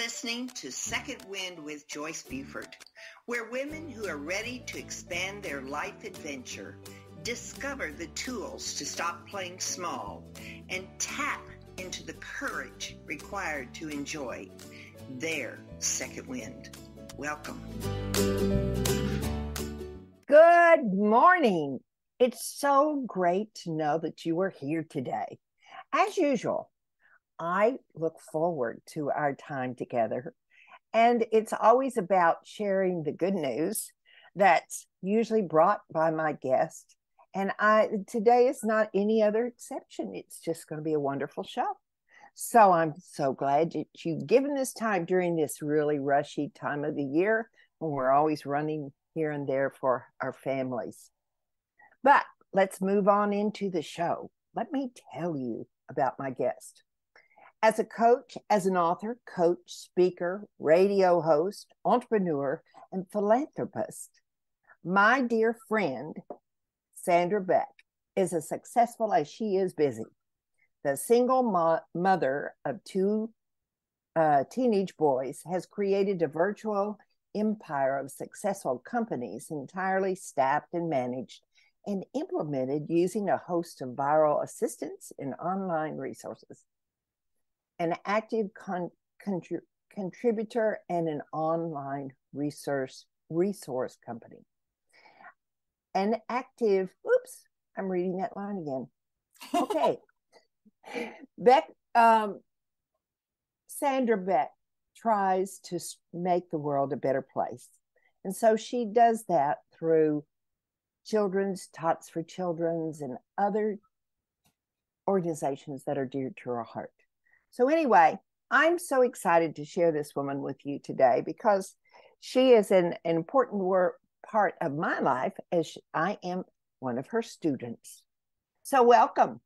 listening to Second Wind with Joyce Buford, where women who are ready to expand their life adventure discover the tools to stop playing small and tap into the courage required to enjoy their second wind. Welcome. Good morning. It's so great to know that you are here today. As usual, I look forward to our time together, and it's always about sharing the good news that's usually brought by my guest. And today is not any other exception. It's just going to be a wonderful show. So I'm so glad that you've given this time during this really rushy time of the year when we're always running here and there for our families. But let's move on into the show. Let me tell you about my guest. As a coach, as an author, coach, speaker, radio host, entrepreneur, and philanthropist, my dear friend, Sandra Beck, is as successful as she is busy. The single mother of two teenage boys has created a virtual empire of successful companies entirely staffed and managed and implemented using a host of viral assistance and online resources. An active contributor and an online resource company. An active, I'm reading that line again. Okay. Sandra Beck tries to make the world a better place. And so she does that through Children's Tots for Children's and other organizations that are dear to her heart. So anyway, I'm so excited to share this woman with you today because she is an important part of my life as I am one of her students. So welcome,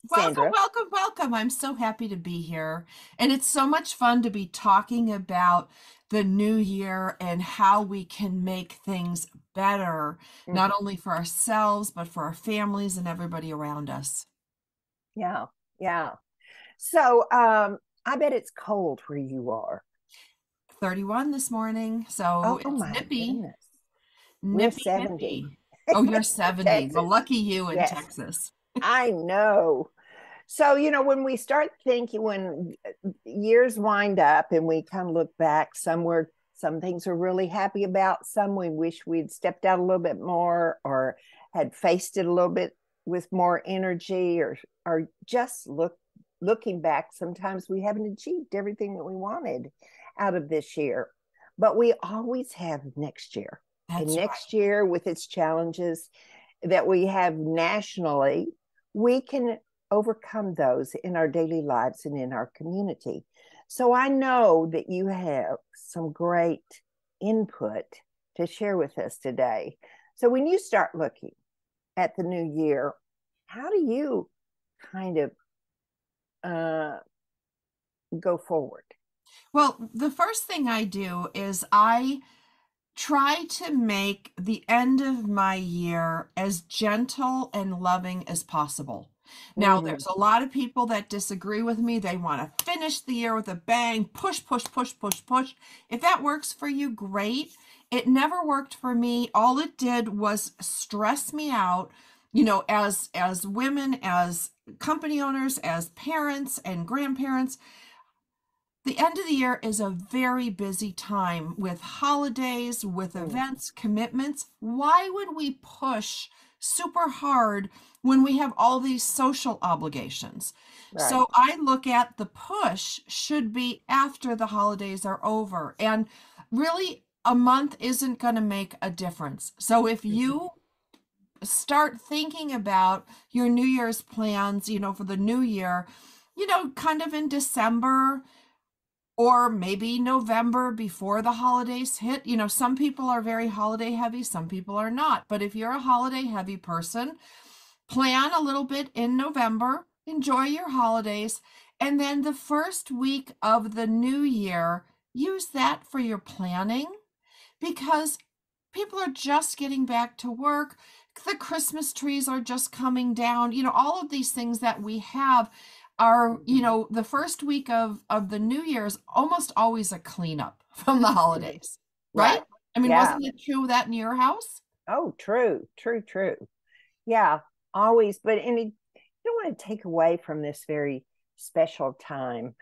Sandra. Welcome. I'm so happy to be here. And it's so much fun to be talking about the new year and how we can make things better, not only for ourselves, but for our families and everybody around us. Yeah. So I bet it's cold where you are. 31 this morning, so it's nippy. Goodness. We're 70. Nippy. Oh, you're 70. Well, lucky you in Texas. I know. So, when we start thinking, when years wind up and we kind of look back, some things we're really happy about, some we wish we'd stepped out a little bit more or had faced it a little bit with more energy, or just looking back, sometimes we haven't achieved everything that we wanted out of this year, but we always have next year. That's next year, with its challenges that we have nationally, we can overcome those in our daily lives and in our community. So I know that you have some great input to share with us today. So when you start looking at the new year, how do you kind of go forward? Well, the first thing I do is I try to make the end of my year as gentle and loving as possible. Now, there's a lot of people that disagree with me. They want to finish the year with a bang, push. If that works for you, great. It never worked for me. All it did was stress me out, as women, as company owners, as parents and grandparents. The end of the year is a very busy time with holidays, with events, commitments. Why would we push super hard when we have all these social obligations? Right. So I look at the push should be after the holidays are over. And really, a month isn't going to make a difference. So if you start thinking about your New Year's plans, for the new year, kind of in December, or maybe November before the holidays hit. Some people are very holiday heavy, some people are not. But if you're a holiday heavy person, plan a little bit in November, enjoy your holidays, and then the first week of the new year, use that for your planning, because people are just getting back to work. The Christmas trees are just coming down. All of these things that we have are, the first week of the New Year's almost always a cleanup from the holidays, right? Right. I mean, Yeah. wasn't it true that in your house? Oh, true, true, true. Yeah, always. But and you don't want to take away from this very special time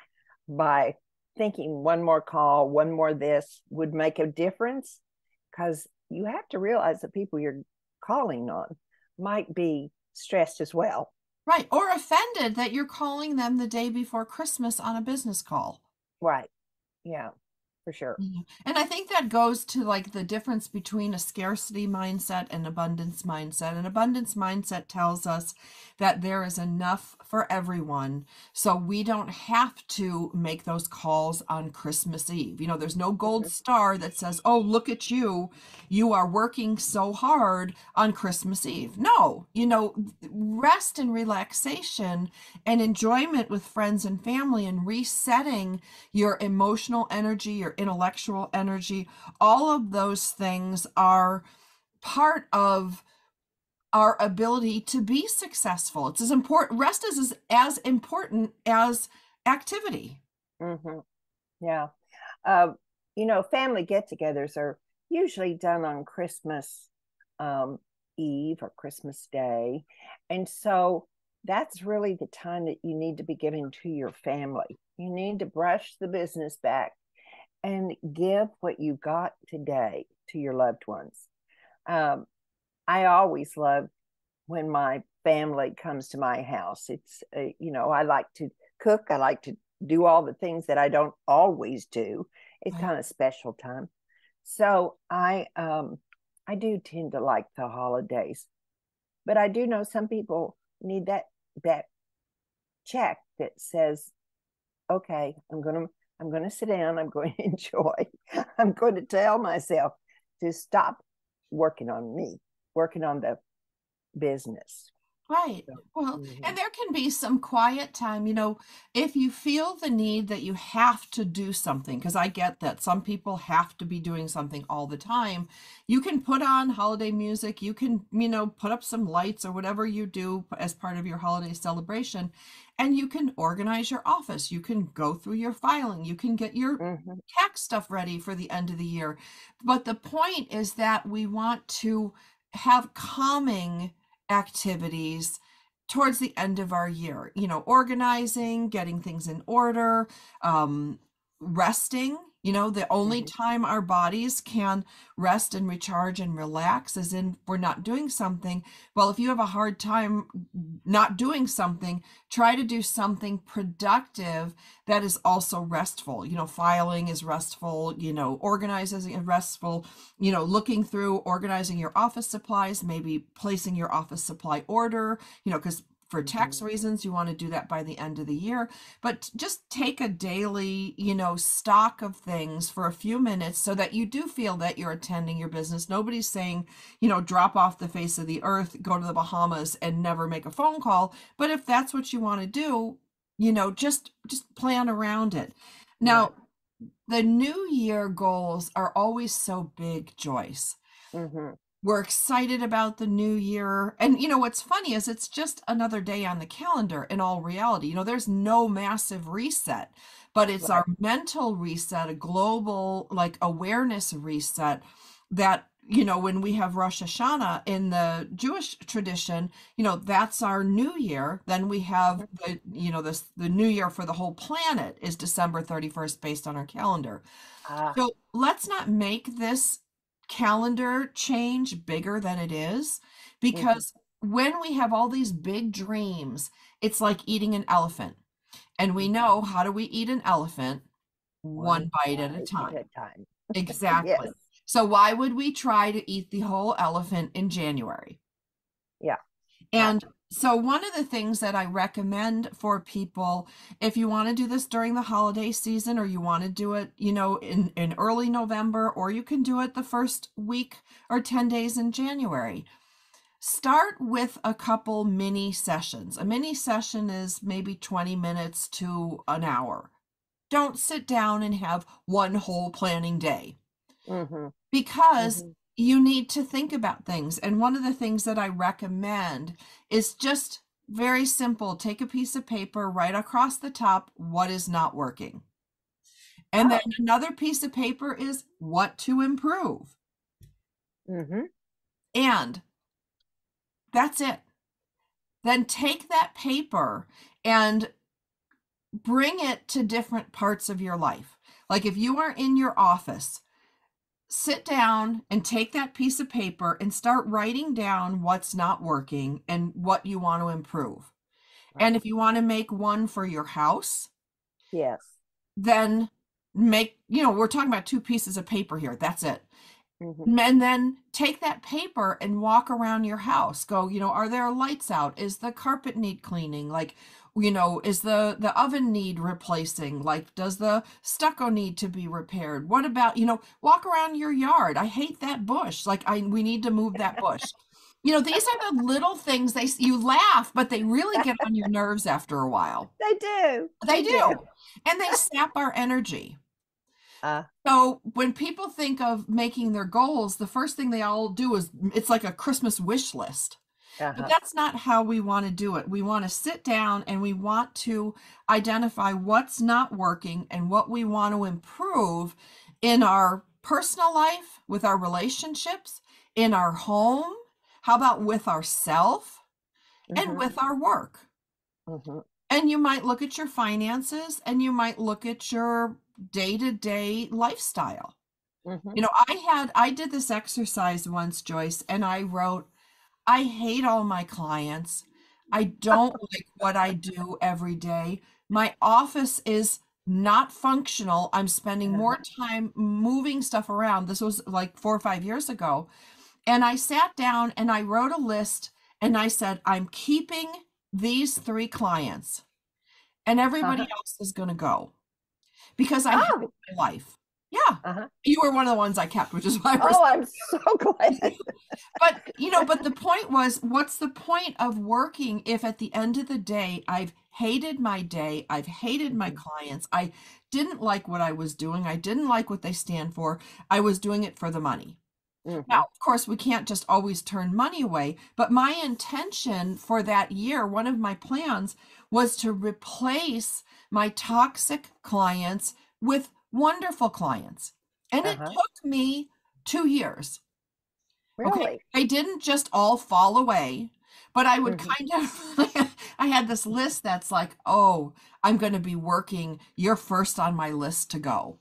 by thinking one more call, one more this would make a difference, because you have to realize the people you're calling on might be stressed as well. Right. Or offended that you're calling them the day before Christmas on a business call. Right. Yeah, for sure. Yeah. And I think that goes to like the difference between a scarcity mindset and abundance mindset. An abundance mindset tells us that there is enough for everyone. So we don't have to make those calls on Christmas Eve. There's no gold star that says, oh, look at you. You are working so hard on Christmas Eve. No, rest and relaxation and enjoyment with friends and family and resetting your emotional energy, your intellectual energy, all of those things are part of our ability to be successful. It's as important, rest is as important as activity. Mm-hmm. Yeah. Family get-togethers are usually done on Christmas Eve or Christmas Day. And so that's really the time that you need to be giving to your family. You need to brush the business back and give what you got today to your loved ones. I always love when my family comes to my house. It's, I like to cook. I like to do all the things that I don't always do. It's Right. kind of special time. So I do tend to like the holidays, but I do know some people need that check that says, okay, I'm gonna sit down, I'm going to enjoy, I'm going to tell myself to stop working on me, working on the business. Right. So, Well, mhm. and there can be some quiet time, if you feel the need that you have to do something, because I get that some people have to be doing something all the time, you can put on holiday music, you can, put up some lights or whatever you do as part of your holiday celebration, and you can organize your office. You can go through your filing, you can get your Mm-hmm. tax stuff ready for the end of the year. But the point is that we want to have calming activities towards the end of our year, organizing, getting things in order, resting. The only Mm-hmm. time our bodies can rest and recharge and relax is in we're not doing something. Well, if you have a hard time not doing something, try to do something productive that is also restful. Filing is restful, organizing is restful, looking through, organizing your office supplies, maybe placing your office supply order, because for tax reasons, you want to do that by the end of the year. But just take a daily, stock of things for a few minutes so that you do feel that you're attending your business. Nobody's saying, drop off the face of the earth, go to the Bahamas and never make a phone call. But if that's what you want to do, just plan around it. Right. Now, the New Year goals are always so big, Joyce. Mm-hmm. We're excited about the new year. And what's funny is it's just another day on the calendar in all reality. There's no massive reset, but it's Right. our mental reset, a global like awareness reset that when we have Rosh Hashanah in the Jewish tradition, that's our new year. Then we have the new year for the whole planet is December 31st based on our calendar. Ah. So let's not make this calendar change bigger than it is, Mm-hmm. because when we have all these big dreams, it's like eating an elephant. And we know, how do we eat an elephant? One One bite at a bite at time. a time. Yes. Exactly. So why would we try to eat the whole elephant in January? Yeah. Right. And so, one of the things that I recommend for people, if you want to do this during the holiday season, or you want to do it, in early November, or you can do it the first week or 10 days in January, start with a couple mini sessions. A mini session is maybe 20 minutes to an hour. Don't sit down and have one whole planning day, Mm-hmm. because Mm-hmm. you need to think about things. And one of the things that I recommend is just very simple. Take a piece of paper, write across the top what is not working. And then another piece of paper is what to improve. And that's it. Then take that paper and bring it to different parts of your life. Like if you are in your office, sit down and take that piece of paper and start writing down what's not working and what you want to improve. And if you want to make one for your house, yes, then make, we're talking about 2 pieces of paper here. That's it. And then take that paper and walk around your house. Go, are there lights out? Is the carpet need cleaning? Like, is the oven need replacing? Like, does the stucco need to be repaired? What about, walk around your yard. I hate that bush. Like, we need to move that bush. These are the little things you laugh, but they really get on your nerves after a while. They do. They do. And they sap our energy. So when people think of making their goals, the first thing they all do is it's like a Christmas wish list. But that's not how we want to do it. We want to sit down and we want to identify what's not working and what we want to improve in our personal life, with our relationships, in our home. How about with ourselves and with our work? And you might look at your finances and you might look at your day-to-day lifestyle. I did this exercise once, Joyce, and I wrote, I hate all my clients. I don't like what I do every day. My office is not functional. I'm spending more time moving stuff around. This was like 4 or 5 years ago. And I sat down and I wrote a list and I said, I'm keeping these 3 clients and everybody else is going to go because I hate my life. Yeah. You were one of the ones I kept, which is why I'm so glad. But the point was, what's the point of working if at the end of the day, I've hated my day, I've hated my clients, I didn't like what I was doing, I didn't like what they stand for, I was doing it for the money. Now, of course, we can't just always turn money away, but my intention for that year, one of my plans was to replace my toxic clients with wonderful clients. And it took me 2 years. Really? Okay. They didn't just all fall away, but I would kind of, I had this list that's like, oh, I'm going to be working, you're first on my list to go.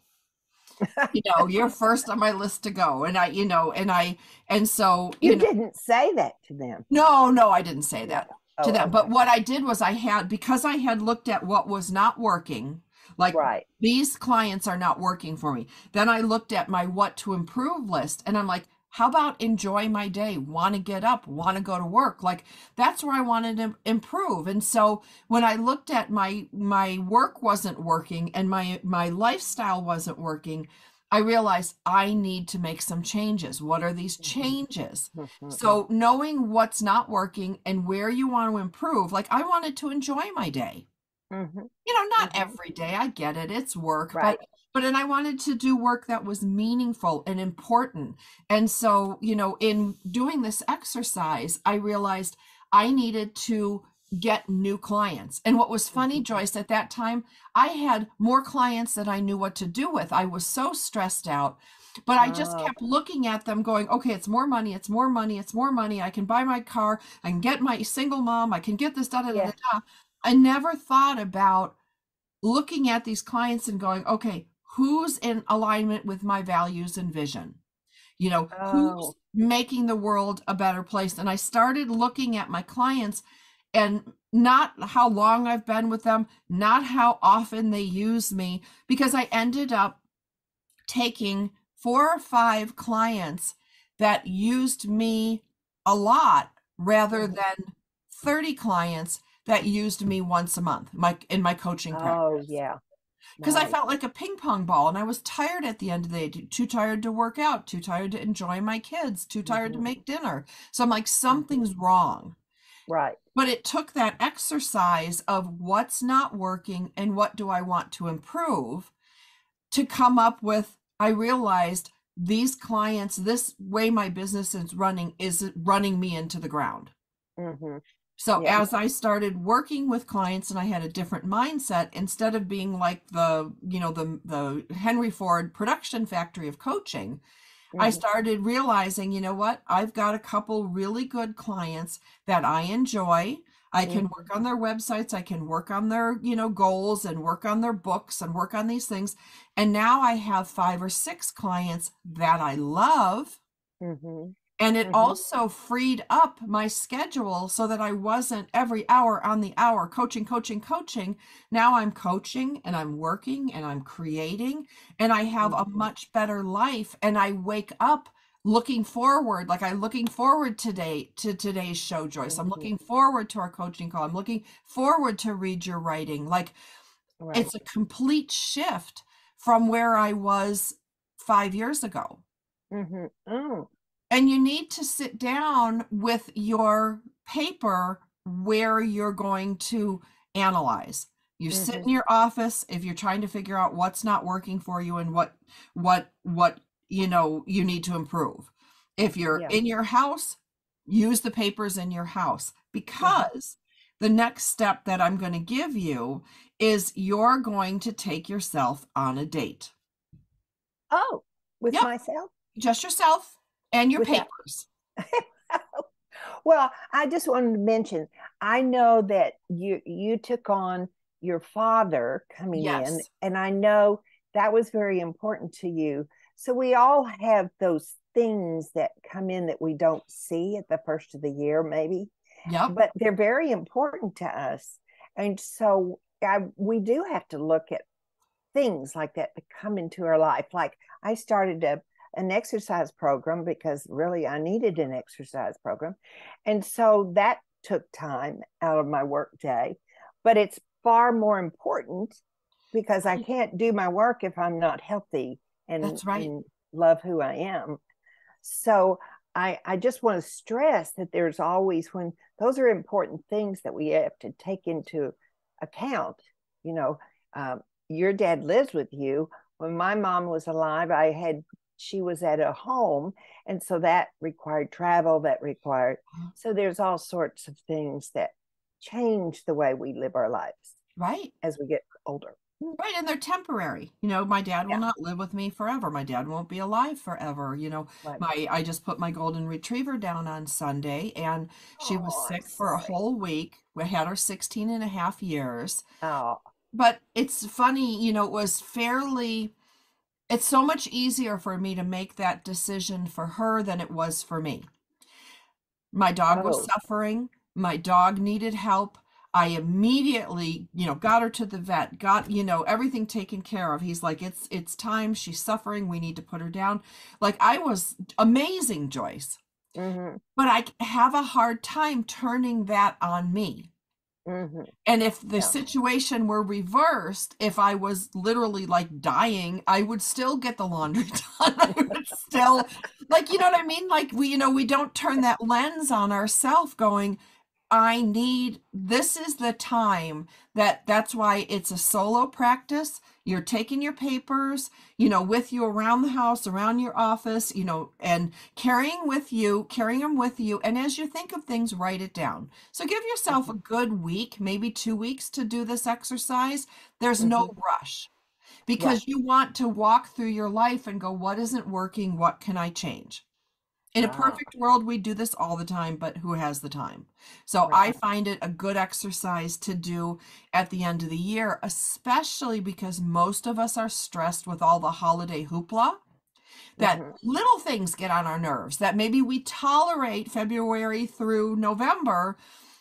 You're first on my list to go. And so you didn't say that to them. No, I didn't say that to them. Okay. But what I did was because I had looked at what was not working, like these clients are not working for me. Then I looked at my what to improve list and I'm like, how about enjoy my day, want to get up, want to go to work? Like that's where I wanted to improve. And so when I looked at my work wasn't working and my lifestyle wasn't working, I realized I need to make some changes. What are these changes? So knowing what's not working and where you want to improve, like I wanted to enjoy my day. Not every day. I get it. It's work, but I wanted to do work that was meaningful and important. And so, in doing this exercise, I realized I needed to get new clients. And what was funny, Joyce, at that time, I had more clients than I knew what to do with. I was so stressed out, but I just kept looking at them going, okay, it's more money. It's more money. It's more money. I can buy my car. I can get my single mom. I can get this, da, da, da, da. I never thought about looking at these clients and going, okay, who's in alignment with my values and vision? Who's making the world a better place? And I started looking at my clients and not how long I've been with them, not how often they use me, because I ended up taking 4 or 5 clients that used me a lot rather than 30 clients that used me once a month in my coaching practice. Because I felt like a ping pong ball and I was tired at the end of the day, too tired to work out, too tired to enjoy my kids, too tired to make dinner. So I'm like, something's wrong. Right. But it took that exercise of what's not working and what do I want to improve to come up with, I realized these clients, this way my business is running me into the ground. So Yeah. as I started working with clients and I had a different mindset, instead of being like the Henry Ford production factory of coaching, I Mhm. started realizing, you know what? I've got a couple really good clients that I enjoy. I can Mhm. work on their websites, I can work on their, goals and work on their books and work on these things. And now I have 5 or 6 clients that I love. Mhm. And it Mhm. also freed up my schedule so that I wasn't every hour on the hour coaching, coaching, coaching. Now I'm coaching and I'm working and I'm creating and I have a Mhm. much better life. And I wake up looking forward, like I'm looking forward today to today's show, Joyce. I'm Mhm. looking forward to our coaching call. I'm looking forward to read your writing. Like Right. it's a complete shift from where I was 5 years ago. Mhm. Mm. And you need to sit down with your paper where you're going to analyze. You sit Mhm. in your office if you're trying to figure out what's not working for you and what you need to improve. If you're Yeah. in your house, use the papers in your house Mhm. because the next step that I'm going to give you is you're going to take yourself on a date. Oh, with Yep, myself? just yourself and your Without papers. Well, I just wanted to mention, I know that you took on your father coming in, Yes. and I know that was very important to you. So we all have those things that come in that we don't see at the first of the year, maybe, Yep. but they're very important to us. And so we do have to look at things like that to come into our life. Like I started an exercise program because really I needed an exercise program. And so that took time out of my work day. But it's far more important because I Right. can't do my work if I'm not healthy That's right. and love who I am. So I just want to stress that there's always when those are important things that we have to take into account. You know, your dad lives with you. When my mom was alive, she was at a home, and so that required travel. So there's all sorts of things that change the way we live our lives Right. as we get older. Right. And they're temporary. My dad will Yeah, not live with me forever. My dad won't be alive forever. right. I just put my golden retriever down on Sunday and she was Oh, I'm sick for a sorry. whole week. We had her 16 and a half years. Oh, But it's funny, it's so much easier for me to make that decision for her than it was for me. My dog was oh, suffering. My dog needed help. I immediately, got her to the vet, got, everything taken care of. He's like, it's time. She's suffering. We need to put her down. Like I was amazing, Joyce. mm-hmm, But I have a hard time turning that on me. mm-hmm. And if the Yeah. situation were reversed, if I was literally like dying, I would still get the laundry done. I would still, like, you know what I mean? Like we don't turn that lens on ourselves going, this is the time that's why it's a solo practice. You're taking your papers, with you around the house, around your office, and carrying them with you. And as you think of things, write it down. So give yourself a good week, maybe 2 weeks to do this exercise. There's Mm-hmm. no rush Right. because you want to walk through your life and go, what isn't working? What can I change? In a Ah, perfect world, we do this all the time, but who has the time? So right. I find it a good exercise to do at the end of the year, especially because most of us are stressed with all the holiday hoopla, that Mm-hmm. little things get on our nerves, that maybe we tolerate February through November,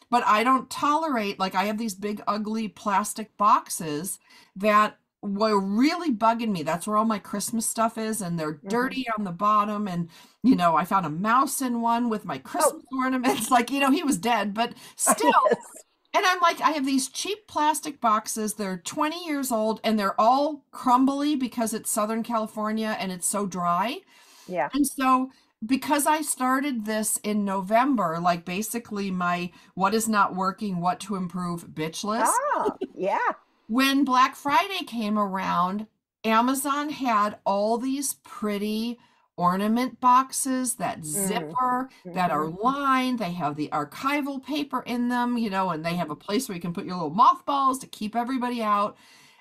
but I don't tolerate, like, I have these big, ugly plastic boxes that were really bugging me. That's where all my Christmas stuff is, and they're Mm-hmm. dirty on the bottom. And, I found a mouse in one with my Oh, Christmas ornaments. Like, he was dead, but still. yes. And I'm like, I have these cheap plastic boxes. They're 20 years old and they're all crumbly because it's Southern California and it's so dry. Yeah. And so, because I started this in November, like basically my what is not working, what to improve bitch list, Ah, yeah. when Black Friday came around, Amazon had all these pretty ornament boxes that zipper, that are Mm-hmm. lined. They have the archival paper in them, and they have a place where you can put your little mothballs to keep everybody out.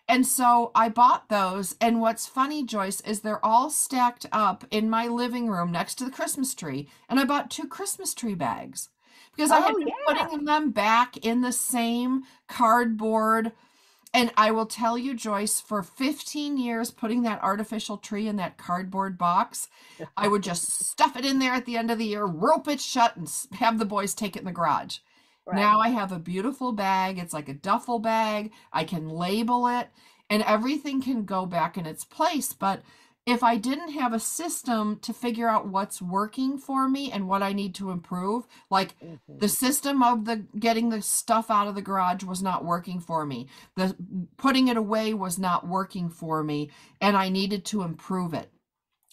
And so I bought those. And what's funny, Joyce, is they're all stacked up in my living room next to the Christmas tree. And I bought 2 Christmas tree bags because I had Oh, been yeah. putting them back in the same cardboard. And I will tell you, Joyce, for 15 years, putting that artificial tree in that cardboard box, I would just stuff it in there at the end of the year, rope it shut, and have the boys take it in the garage. Right. Now I have a beautiful bag. It's like a duffel bag. I can label it, and everything can go back in its place. But if I didn't have a system to figure out what's working for me and what I need to improve, like Mm-hmm. the system of the getting the stuff out of the garage was not working for me. The putting it away was not working for me, and I needed to improve it.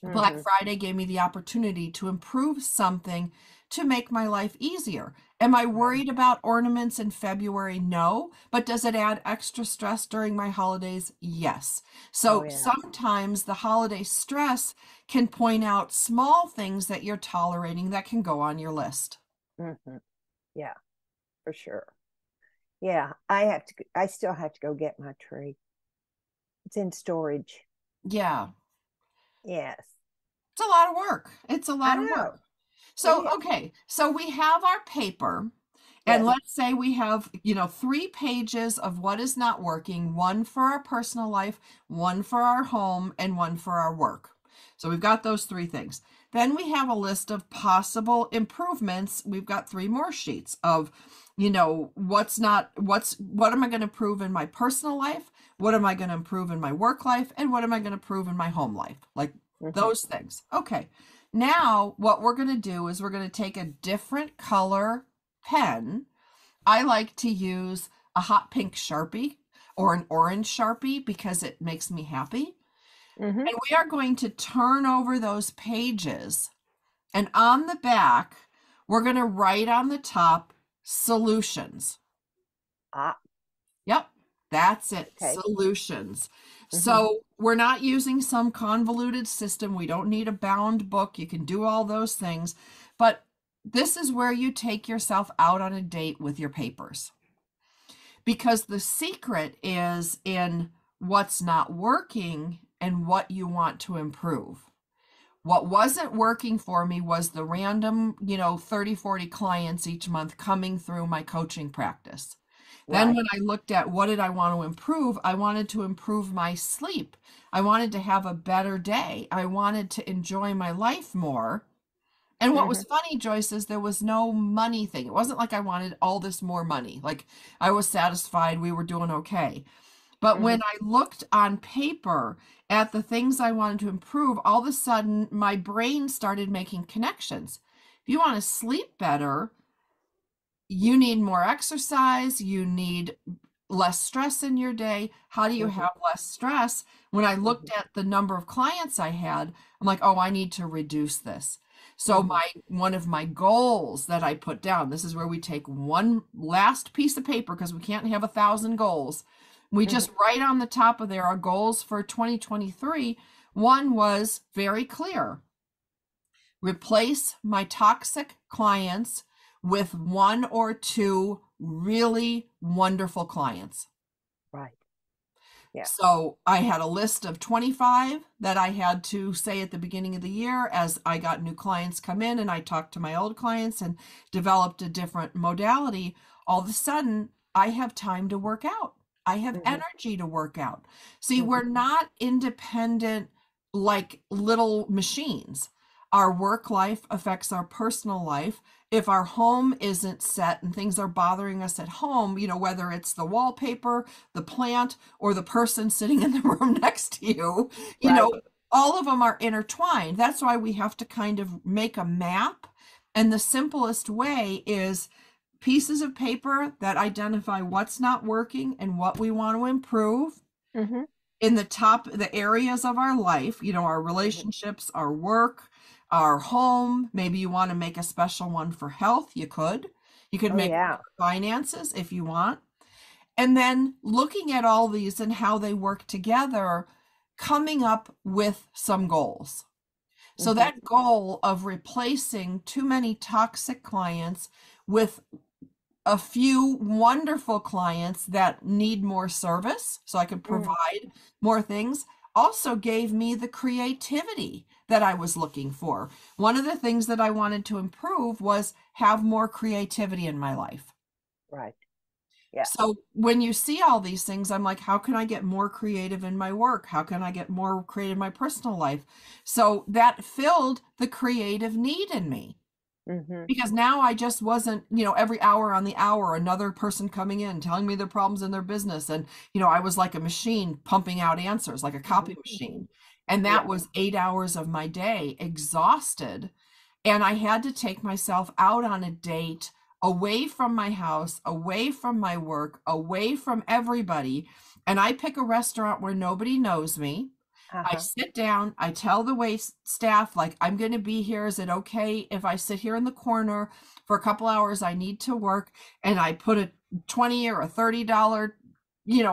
Black Mm-hmm. Friday gave me the opportunity to improve something to make my life easier. Am I Right. worried about ornaments in February? No. But does it add extra stress during my holidays? Yes. Oh, So yeah. sometimes the holiday stress can point out small things that you're tolerating that can go on your list. Mm-hmm. Yeah, for sure. Yeah, I still have to go get my tree. It's in storage. Yeah. Yes. It's a lot of work. It's a I lot of know. work. It So, is. okay. So we have our paper. And Yes. let's say we have, 3 pages of what is not working, one for our personal life, one for our home, and one for our work. So we've got those 3 things. Then we have a list of possible improvements. We've got 3 more sheets of, what am I going to improve in my personal life? What am I going to improve in my work life? And what am I going to improve in my home life? Like Mm-hmm. those things. Okay. Now, what we're going to do is we're going to take a different color pen. I like to use a hot pink Sharpie or an orange Sharpie because it makes me happy. Mm-hmm. And we are going to turn over those pages. And on the back, we're going to write on the top solutions. Ah, Yep, that's it. okay. Solutions. Mm-hmm. So we're not using some convoluted system. We don't need a bound book. You can do all those things. But this is where you take yourself out on a date with your papers. Because the secret is in what's not working and what you want to improve. What wasn't working for me was the random, 30, 40 clients each month coming through my coaching practice. Then Right. when I looked at what did I want to improve, I wanted to improve my sleep. I wanted to have a better day. I wanted to enjoy my life more. And what Mm-hmm. was funny, Joyce, is there was no money thing. It wasn't like I wanted all this more money. Like I was satisfied we were doing okay. But Mm-hmm. when I looked on paper at the things I wanted to improve, all of a sudden my brain started making connections. If you want to sleep better, you need more exercise, you need less stress in your day. How do you Mm-hmm. have less stress? When I Mm-hmm. looked at the number of clients I had, I'm like, oh, I need to reduce this. So Mm-hmm. my one of my goals that I put down, this is where we take one last piece of paper because we can't have 1,000 goals. We Mm-hmm. just write on the top of there our goals for 2023. One was very clear. Replace my toxic clients with 1 or 2 really wonderful clients. Right. Yeah. So I had a list of 25 that I had to say at the beginning of the year as I got new clients come in and I talked to my old clients and developed a different modality. All of a sudden, I have time to work out. I have Mm-hmm. energy to work out. See, Mm-hmm. we're not independent like little machines. Our work life affects our personal life. If our home isn't set and things are bothering us at home, whether it's the wallpaper, the plant, or the person sitting in the room next to you, Right. all of them are intertwined. That's why we have to kind of make a map. And the simplest way is pieces of paper that identify what's not working and what we want to improve Mm-hmm. in the areas of our life, our Mm-hmm. relationships, our work, our home. Maybe you want to make a special one for health. You could. You could Oh, make one yeah. for finances if you want. And then looking at all these and how they work together, coming up with some goals. So that goal of replacing too many toxic clients with a few wonderful clients that need more service so I could provide more things also gave me the creativity that I was looking for. One of the things that I wanted to improve was have more creativity in my life. Right. Yeah. So when you see all these things, I'm like, how can I get more creative in my work? How can I get more creative in my personal life? So that filled the creative need in me. Because now I just wasn't, every hour on the hour, another person coming in, telling me their problems in their business. And, I was like a machine pumping out answers, like a copy machine. And that was 8 hours of my day, exhausted. And I had to take myself out on a date away from my house, away from my work, away from everybody. And I pick a restaurant where nobody knows me. I sit down, I tell the wait staff, like, I'm going to be here. Is it okay if I sit here in the corner for a couple hours? I need to work. And I put a $20 or a $30,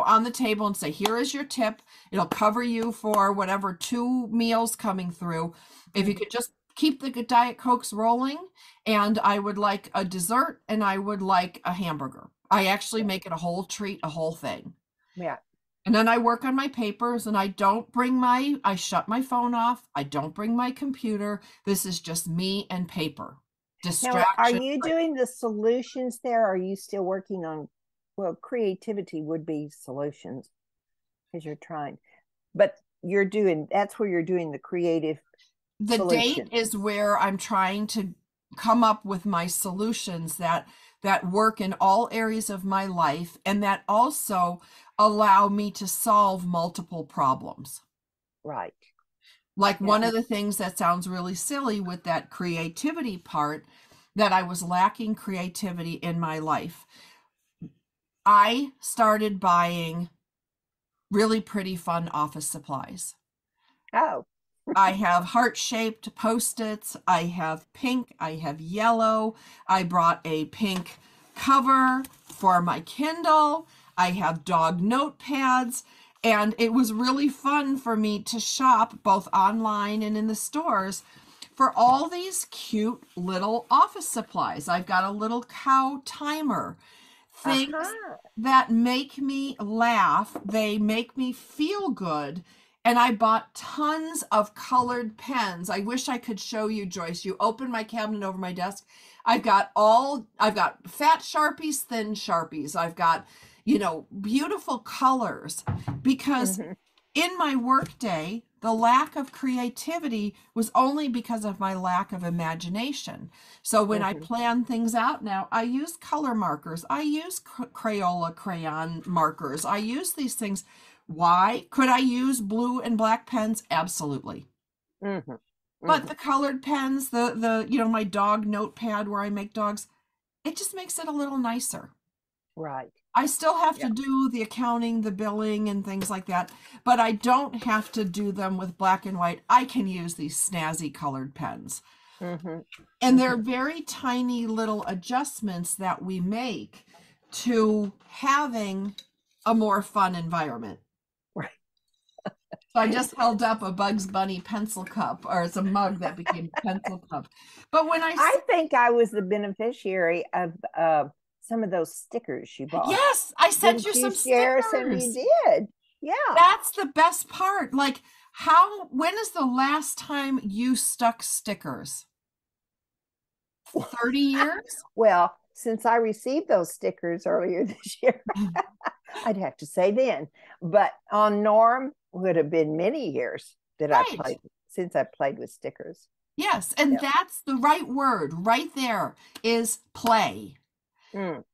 on the table and say, here is your tip. It'll cover you for whatever 2 meals coming through. If you could just keep the Diet Cokes rolling, and I would like a dessert and I would like a hamburger. I actually make it a whole treat, a whole thing. Yeah. And then I work on my papers, and I shut my phone off. I don't bring my computer. This is just me and paper. Distraction. Now, are you doing the solutions there? Or are you still working on, well, creativity would be solutions because you're trying, but that's where you're doing the creative solutions. Date is where I'm trying to come up with my solutions that work in all areas of my life, and that also allow me to solve multiple problems. Right. Like one of the things that sounds really silly with that creativity part, that I was lacking creativity in my life. I started buying really pretty fun office supplies. Oh. I have heart-shaped Post-its. I have pink. I have yellow. I brought a pink cover for my Kindle. I have dog notepads. And it was really fun for me to shop both online and in the stores for all these cute little office supplies. I've got a little cow timer. Things that make me laugh. They make me feel good. And I bought tons of colored pens. I wish I could show you, Joyce. You open my cabinet over my desk. I've got fat Sharpies, thin Sharpies. I've got, beautiful colors, because in my workday, the lack of creativity was only because of my lack of imagination. So when I plan things out now, I use color markers. I use Crayola crayon markers. I use these things. Why? Could I use blue and black pens? Absolutely. But the colored pens, my dog notepad where I make dogs, it just makes it a little nicer. Right. I still have to do the accounting, the billing, and things like that, but I don't have to do them with black and white. I can use these snazzy colored pens. And they're very tiny little adjustments that we make to having a more fun environment. Right. So I just held up a Bugs Bunny pencil cup, or it's a mug that became a pencil cup. But when I think I was the beneficiary of some of those stickers you bought. Yes, I sent you some stickers. Some you did. Yeah. That's the best part. Like, when is the last time you stuck stickers? 30 years? Well, since I received those stickers earlier this year, I'd have to say then. But on Norm would have been many years that I played with stickers. Yes, and that's the right word right there, is play.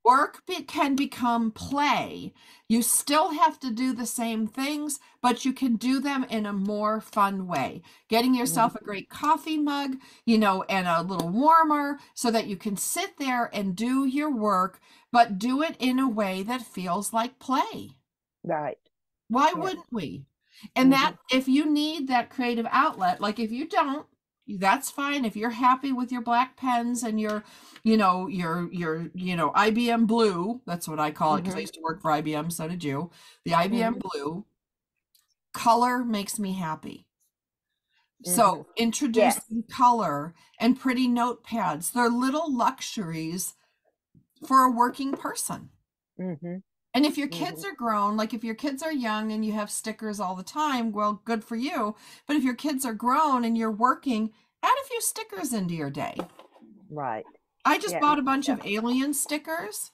Work can become play. You still have to do the same things, but you can do them in a more fun way. Getting yourself a great coffee mug, and a little warmer so that you can sit there and do your work, but do it in a way that feels like play. Right. Why wouldn't we? And that, if you need that creative outlet, like if you don't, that's fine. If you're happy with your black pens and your IBM Blue, that's what I call it, because I used to work for IBM, so did you. The IBM Blue color makes me happy. So Yes. introducing color and pretty notepads, they're little luxuries for a working person. Mm-hmm. And if your Mm-hmm. kids are grown, like if your kids are young and you have stickers all the time, well, good for you. But if your kids are grown and you're working, add a few stickers into your day. Right. I just Yeah. bought a bunch Yeah. of alien stickers,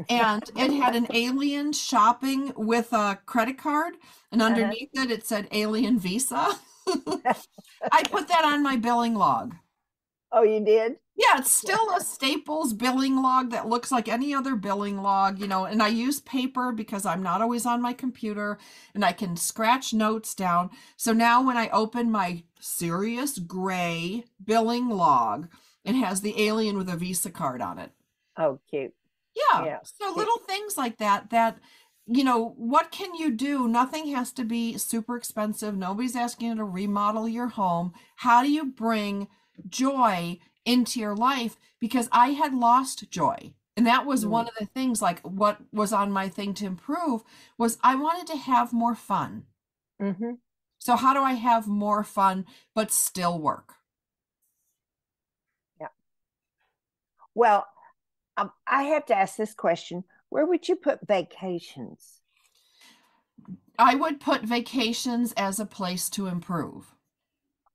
and it had an alien shopping with a credit card, and Uh-huh. underneath it, it said alien Visa. I put that on my billing log. Oh, you did? Yeah, it's still a Staples billing log that looks like any other billing log, and I use paper because I'm not always on my computer and I can scratch notes down. So now when I open my serious gray billing log, it has the alien with a Visa card on it. Oh, cute. Yeah. Yeah. So Cute. little things like that, what can you do? Nothing has to be super expensive. Nobody's asking you to remodel your home. How do you bring joy into your life? Because I had lost joy. And that was one of the things, like what was on my thing to improve was I wanted to have more fun. Mm-hmm. So how do I have more fun but still work? Yeah. Well, I have to ask this question. Where would you put vacations? I would put vacations as a place to improve.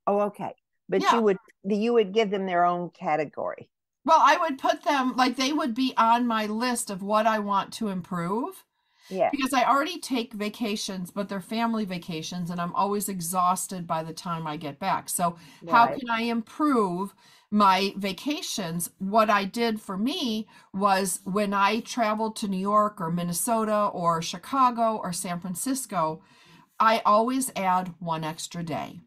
Oh, okay. But Yeah. you would give them their own category. Well, I would put them like they would be on my list of what I want to improve Yeah. because I already take vacations, but they're family vacations and I'm always exhausted by the time I get back. So, how Right. can I improve my vacations? What I did for me was when I traveled to New York or Minnesota or Chicago or San Francisco, I always add one extra day.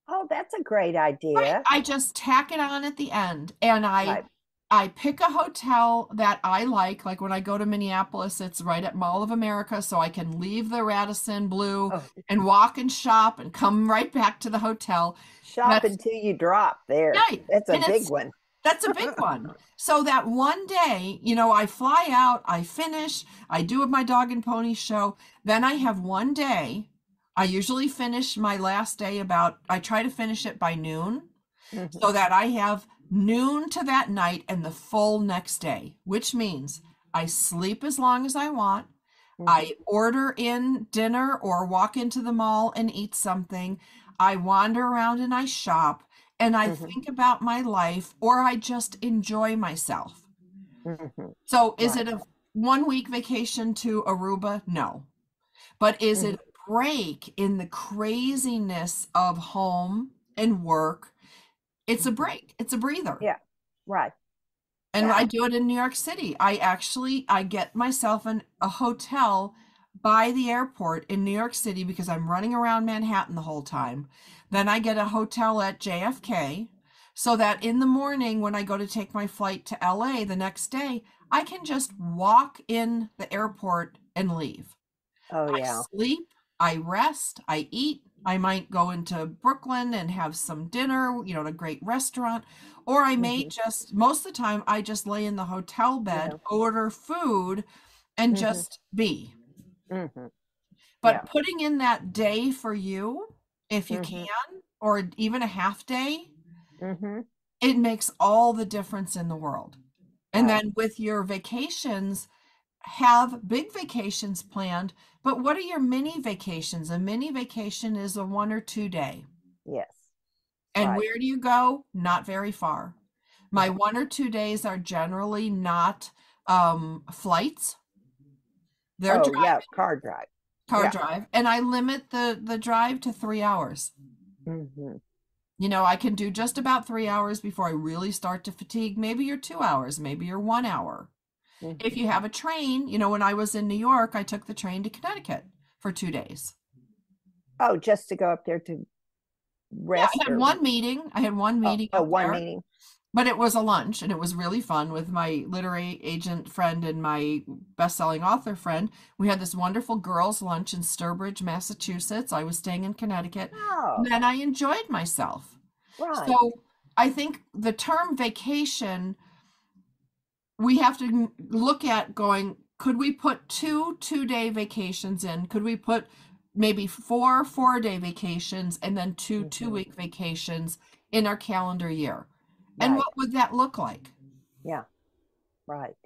Oh, that's a great Right. idea. I just tack it on at the end and Right. I pick a hotel that I like when I go to Minneapolis, it's right at Mall of America, so I can leave the Radisson Blue Oh, and walk and shop and come right back to the hotel. shop That's until you drop there. right. That's a And big one. that's a big one. So that one day, I fly out, I finish, I do my dog and pony show, then I have one day. I usually finish my last day I try to finish it by noon Mm-hmm. so that I have noon to that night and the full next day, which means I sleep as long as I want. Mm-hmm. I order in dinner or walk into the mall and eat something. I wander around and I shop and I Mm-hmm. think about my life or I just enjoy myself. Mm-hmm. So is Right. it a 1 week vacation to Aruba? No. But is Mm-hmm. it a break in the craziness of home and work? It's a break. It's a breather. Yeah. Right. And Yeah. I do it in New York City. I get myself a hotel by the airport in New York City because I'm running around Manhattan the whole time. Then I get a hotel at JFK so that in the morning when I go to take my flight to LA the next day, I can just walk in the airport and leave. Oh, I yeah. sleep, I rest, I eat. I might go into Brooklyn and have some dinner, at a great restaurant. Or I may Mm-hmm. most of the time, I just lay in the hotel bed, Yeah. order food, and Mm-hmm. just be. Mm-hmm. Yeah. But putting in that day for you, if you Mm-hmm. can, or even a half day, Mm-hmm. it makes all the difference in the world. And Right. then with your vacations, have big vacations planned, but what are your mini vacations? A mini vacation is a 1 or 2 day. Yes. And Right. where do you go? Not very far. My 1 or 2 days are generally not flights. They're Oh, yeah. Car drive. car Yeah. drive, and I limit the drive to 3 hours. Mm-hmm. I can do just about 3 hours before I really start to fatigue. Maybe you're 2 hours, maybe you're 1 hour. If Mm-hmm. you have a train, when I was in New York, I took the train to Connecticut for 2 days. Oh, just to go up there to Yeah, rest I had or one meeting. I had one meeting up one there, meeting. but it was a lunch and it was really fun with my literary agent friend and my best-selling author friend. We had this wonderful girls' lunch in Sturbridge, Massachusetts. I was staying in Connecticut, Oh, and then I enjoyed myself. right. So I think the term vacation, we have to look at going, could we put 2 2-day vacations in? Could we put maybe 4 4-day vacations and then 2 Mhm. 2-week vacations in our calendar year. And Right. what would that look like? Yeah. Right.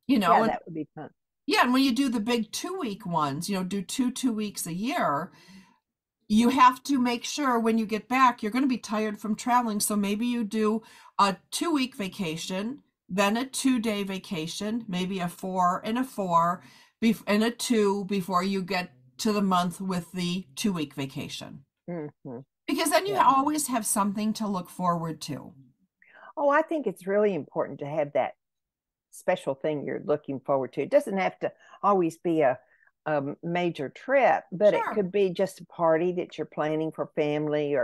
You know, Yeah, and that would be fun. yeah, and when you do the big 2-week ones, do 2 2 weeks a year, you have to make sure when you get back, you're going to be tired from traveling. So maybe you do a 2-week vacation, then a 2-day vacation, maybe a 4 and a 4, and a 2 before you get to the month with the 2-week vacation. Hmm. Because then you Yeah. always have something to look forward to. Oh, I think it's really important to have that special thing you're looking forward to. It doesn't have to always be a major trip, but it Sure. could be just a party that you're planning for family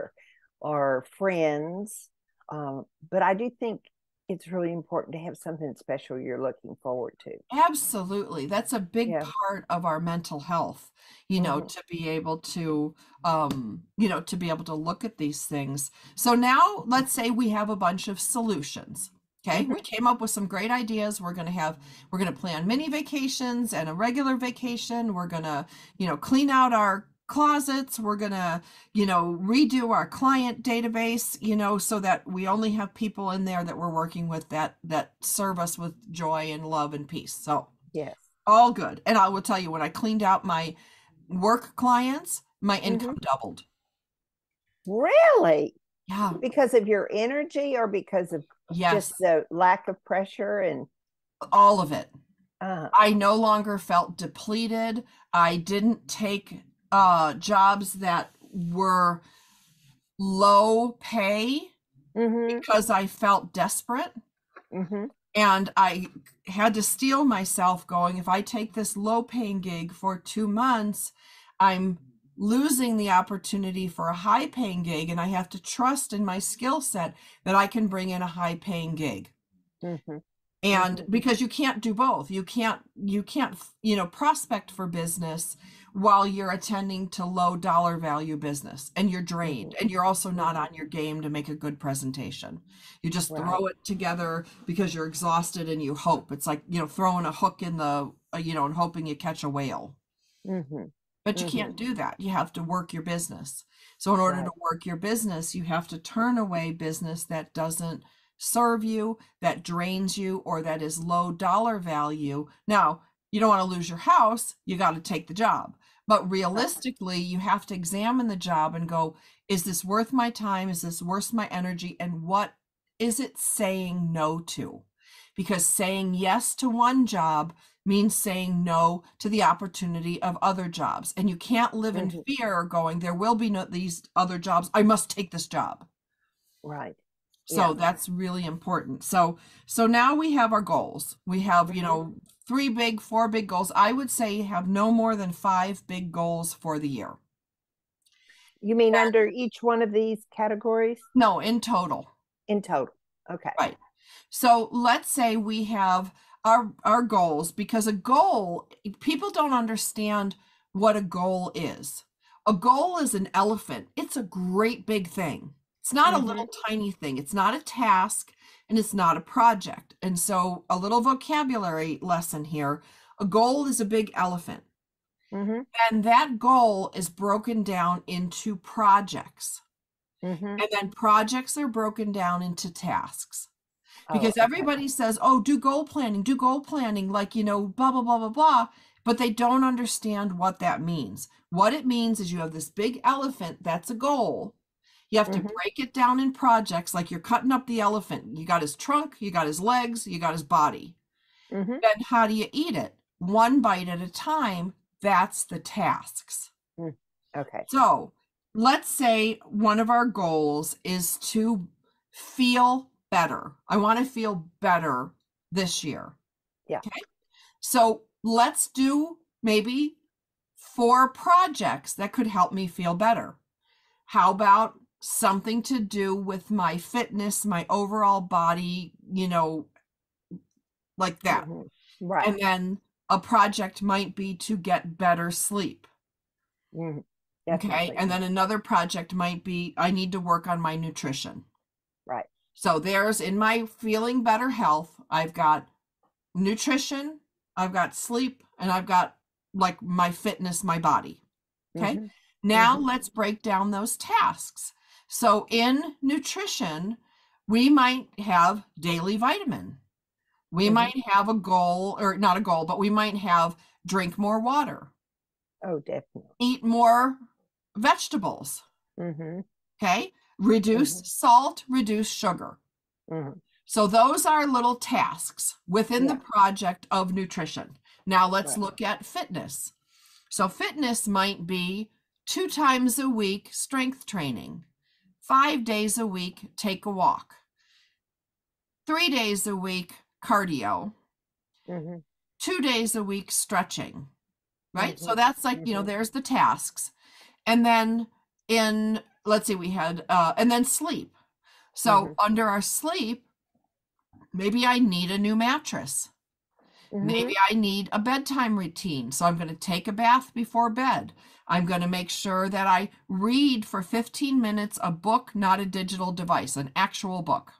or friends. But I do think it's really important to have something special you're looking forward to. Absolutely. That's a big Yeah. part of our mental health, Hmm. to be able to, to be able to look at these things. So now let's say we have a bunch of solutions. Okay. Hmm. We came up with some great ideas. We're going to plan mini vacations and a regular vacation. We're going to, clean out our closets. We're going to, redo our client database, so that we only have people in there that we're working with that serve us with joy and love and peace. So Yes. all good. And I will tell you, when I cleaned out my work clients, my Hmm. income doubled. Really? Yeah. Because of your energy or because of just Yes. the lack of pressure and All of it. uh I no longer felt depleted. I didn't take jobs that were low pay hmm because I felt desperate. hmm And I had to steel myself going, if I take this low paying gig for 2 months, I'm losing the opportunity for a high paying gig. And I have to trust in my skill set that I can bring in a high paying gig. hmm And hmm because you can't do both, you can't prospect for business while you're attending to low dollar value business, and you're drained, hmm and you're also not hmm on your game to make a good presentation. You just Right. throw it together because you're exhausted, and you hope. It's like, throwing a hook in the and hoping you catch a whale. hmm But you hmm can't do that. You have to work your business. So in order to Right. work your business, you have to turn away business that doesn't serve you, that drains you, or that is low dollar value. Now, you don't want to lose your house, you got to take the job. But Right. realistically, you have to examine the job and go, is this worth my time? Is this worth my energy? And what is it saying no to? Because saying yes to one job means saying no to the opportunity of other jobs. And you can't live in hmm fear going, there will be no these other jobs. I must take this job. Right. So Yeah. that's really important. So now we have our goals. We have, hmm 4 big goals. I would say have no more than 5 big goals for the year. You mean under each one of these categories No, in total. in total? Okay. Right. So let's say we have our goals, because a goal, people don't understand what a goal is. A goal is an elephant. It's a great big thing. It's not a Hmm. little tiny thing. It's not a task, and it's not a project. And so a little vocabulary lesson here. A goal is a big elephant. hmm And that goal is broken down into projects. hmm And then projects are broken down into tasks. Oh, Because okay. everybody says, oh, do goal planning, like, blah, blah, blah, blah, blah. But they don't understand what that means. What it means is you have this big elephant, that's a goal. You have to Hmm. break it down in projects, like you're cutting up the elephant. You got his trunk, you got his legs, you got his body. Hmm. Then how do you eat it? One bite at a time. That's the tasks. Okay. So let's say one of our goals is to feel better. I want to feel better this year. Yeah. Okay. So let's do maybe 4 projects that could help me feel better. How about something to do with my fitness, my overall body, like that? Hmm. Right. And then a project might be to get better sleep. Hmm. Okay. Definitely. And then another project might be I need to work on my nutrition. Right. So there's in my feeling better health, I've got nutrition, I've got sleep, and I've got like my fitness, my body. Okay. Mm-hmm. Now Mm-hmm. let's break down those tasks. So in nutrition, we might have daily vitamin. We Mm-hmm. might have a goal, or not a goal, but we might have drink more water, Oh, definitely. eat more vegetables. Mm-hmm. Okay. Reduce Mm-hmm. salt, reduce sugar. Mm-hmm. So those are little tasks within the Yeah. project of nutrition. Now let's Right. look at fitness. So fitness might be 2 times a week strength training, 5 days a week take a walk, 3 days a week cardio, Mm-hmm. 2 days a week stretching, right? So Mm-hmm. that's like, Mm-hmm. there's the tasks. And then let's see, we had, and then sleep. So Mm-hmm. under our sleep, maybe I need a new mattress. Mm-hmm. Maybe I need a bedtime routine. So I'm going to take a bath before bed. I'm going to make sure that I read for 15 minutes a book, not a digital device, an actual book.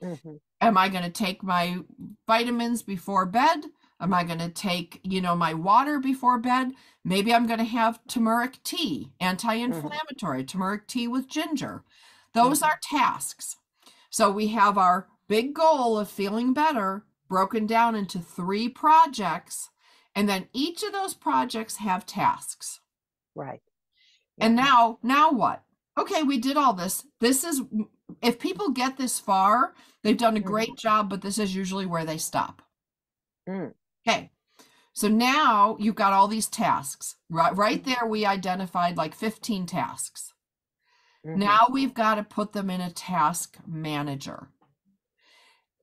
Mm-hmm. Am I going to take my vitamins before bed? Am I going to take, my water before bed? Maybe I'm going to have turmeric tea, Mm-hmm. anti-inflammatory, turmeric tea with ginger. Those Mm-hmm. are tasks. So we have our big goal of feeling better broken down into 3 projects, and then each of those projects have tasks. Right. And Yeah. now what? Okay, we did all this. If people get this far, they've done a Mm-hmm. great job, but this is usually where they stop. Mm. Okay. So now you've got all these tasks. Right Mm-hmm. there, we identified like 15 tasks. Mm-hmm. Now we've got to put them in a task manager.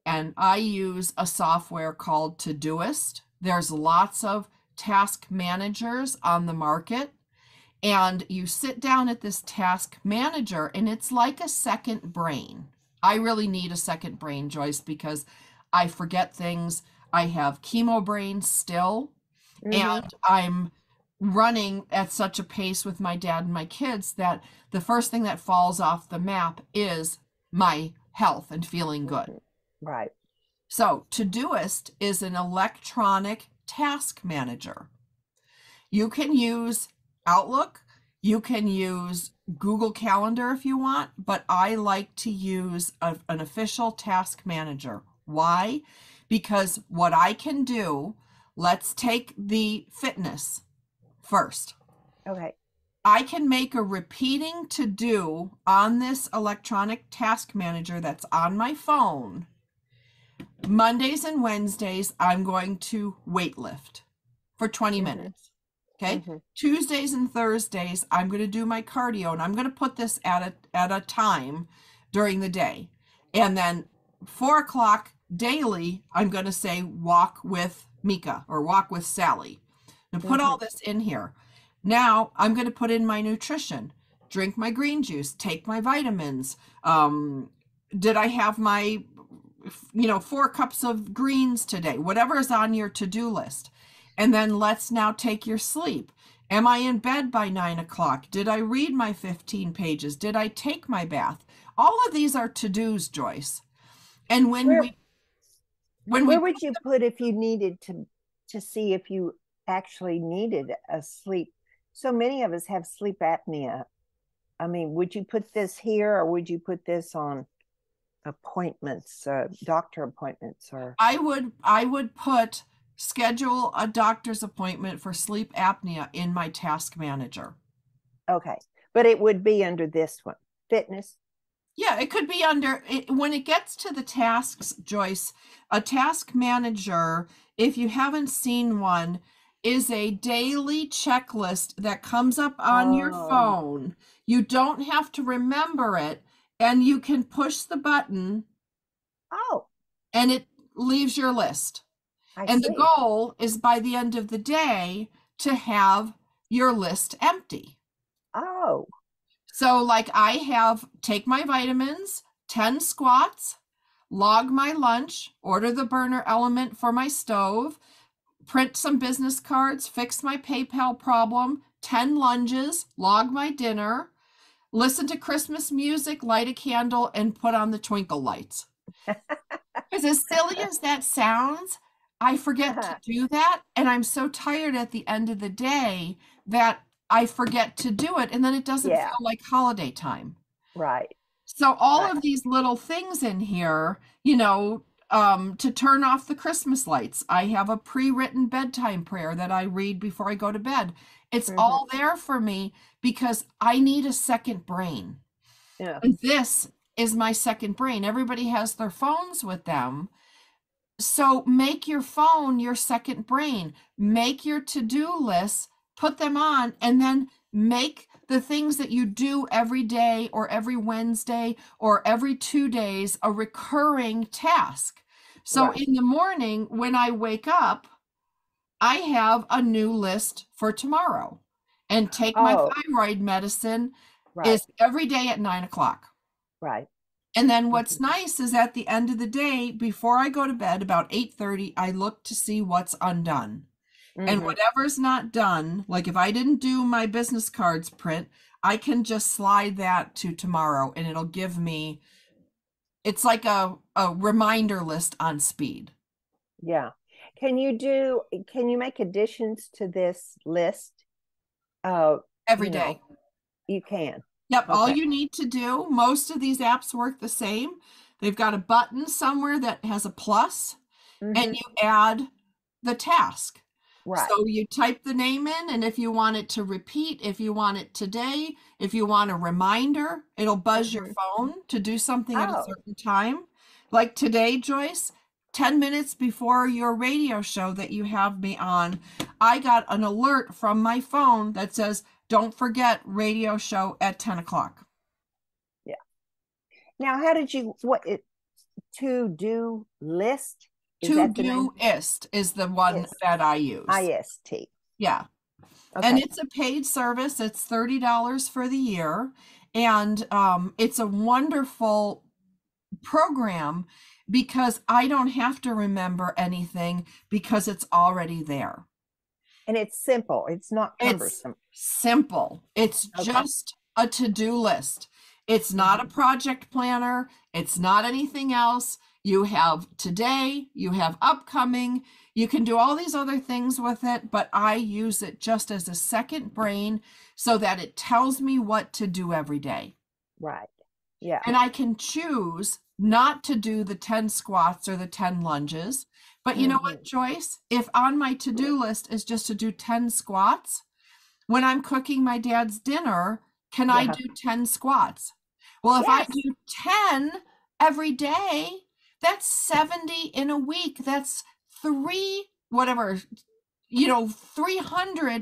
And I use a software called Todoist. There's lots of task managers on the market. And you sit down at this task manager, and it's like a second brain. I really need a second brain, Joyce, because I forget things. I have chemo brain still, Mm-hmm. and I'm running at such a pace with my dad and my kids that the first thing that falls off the map is my health and feeling good. Mm-hmm. Right. So, Todoist is an electronic task manager. You can use Outlook, you can use Google Calendar if you want, but I like to use an official task manager. Why? Because what I can do, let's take the fitness first. Okay. I can make a repeating to do on this electronic task manager that's on my phone. Mondays and Wednesdays, I'm going to weight lift for 20 Mm-hmm. minutes. Okay. Mm-hmm. Tuesdays and Thursdays, I'm going to do my cardio, and I'm going to put this at a time during the day. And then 4 o'clock daily, I'm going to say walk with Mika or walk with Sally. Now put all Mm-hmm. this in here. Now I'm going to put in my nutrition, drink my green juice, take my vitamins. Did I have my 4 cups of greens today? Whatever is on your to-do list. And then let's now take your sleep. Am I in bed by 9 o'clock? Did I read my 15 pages? Did I take my bath? All of these are to-dos, Joyce. And Where when we where would you put if you needed to see if you actually needed a sleep? So many of us have sleep apnea. I mean, would you put this here, or would you put this on appointments, doctor appointments, or? I would put schedule a doctor's appointment for sleep apnea in my task manager. Okay, but it would be under this one, fitness. Yeah, it could be under when it gets to the tasks, Joyce, a task manager, if you haven't seen one, is a daily checklist that comes up on your Oh, phone. You don't have to remember it, and you can push the button oh, and it leaves your list. I And the see. goal is by the end of the day to have your list empty. Oh, So, like, I have take my vitamins, 10 squats, log my lunch, order the burner element for my stove, print some business cards, fix my PayPal problem, 10 lunges, log my dinner, listen to Christmas music, light a candle, and put on the twinkle lights. Because as silly as that sounds, I forget to do that. And I'm so tired at the end of the day that I forget to do it, and then it doesn't Yeah. feel like holiday time. Right. So all Right. of these little things in here, to turn off the Christmas lights. I have a pre-written bedtime prayer that I read before I go to bed. It's Mm-hmm. all there for me because I need a second brain. Yeah. And this is my second brain. Everybody has their phones with them. So make your phone your second brain. Make your to-do lists, put them on, and then make the things that you do every day or every Wednesday or every 2 days a recurring task. So Right. in the morning when I wake up, I have a new list for tomorrow. And take my Oh, thyroid medicine right. is every day at 9 o'clock. Right. And then Mm-hmm. what's nice is at the end of the day, before I go to bed, about 8:30, I look to see what's undone. And Mm-hmm. whatever's not done, like if I didn't do my business cards print, I can just slide that to tomorrow and it'll give me, it's like a reminder list on speed Yeah. Can you make additions to this list? every You know, day. you can. Yep, all Okay. you need to do, most of these apps work the same. They've got a button somewhere that has a plus, and Mm-hmm. you add the task. Right. So you type the name in, and if you want it to repeat, if you want it today, if you want a reminder, it'll buzz your Mm-hmm. phone to do something at a Oh, certain time. Like today, Joyce, 10 minutes before your radio show that you have me on, I got an alert from my phone that says, don't forget radio show at 10 o'clock. yeah. Now, how did you what it to do list? Is that the name? Todoist is the one Yes. that I use. IST. Yeah. And Okay. it's a paid service. It's $30 for the year. And it's a wonderful program because I don't have to remember anything because it's already there. And it's simple. It's not It's cumbersome. simple. It's Okay. just a to-do list. It's not a project planner. It's not anything else. You have today, you have upcoming, you can do all these other things with it, but I use it just as a second brain so that it tells me what to do every day. Right. Yeah. And I can choose not to do the 10 squats or the 10 lunges. But you know what, Joyce? If on my to-do list is just to do 10 squats, when I'm cooking my dad's dinner, can I Yeah. do 10 squats? Well, if I Yes. do 10 every day, that's 70 in a week. That's 300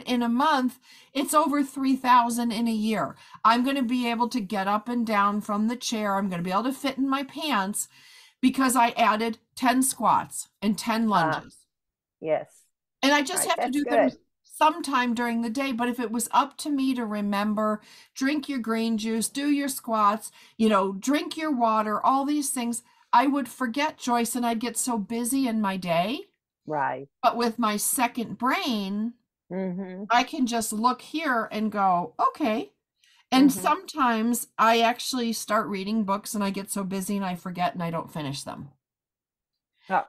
in a month. It's over 3,000 in a year. I'm going to be able to get up and down from the chair. I'm going to be able to fit in my pants because I added 10 squats and 10 lunges. Yes. And I just Right. have to That's do them good. sometime during the day. But if it was up to me to remember, drink your green juice, do your squats, drink your water, all these things, I would forget, Joyce, and I'd get so busy in my day. Right. But with my second brain, Mm-hmm. I can just look here and go, okay. And Mm-hmm. sometimes I actually start reading books and I get so busy and I forget and I don't finish them. Oh,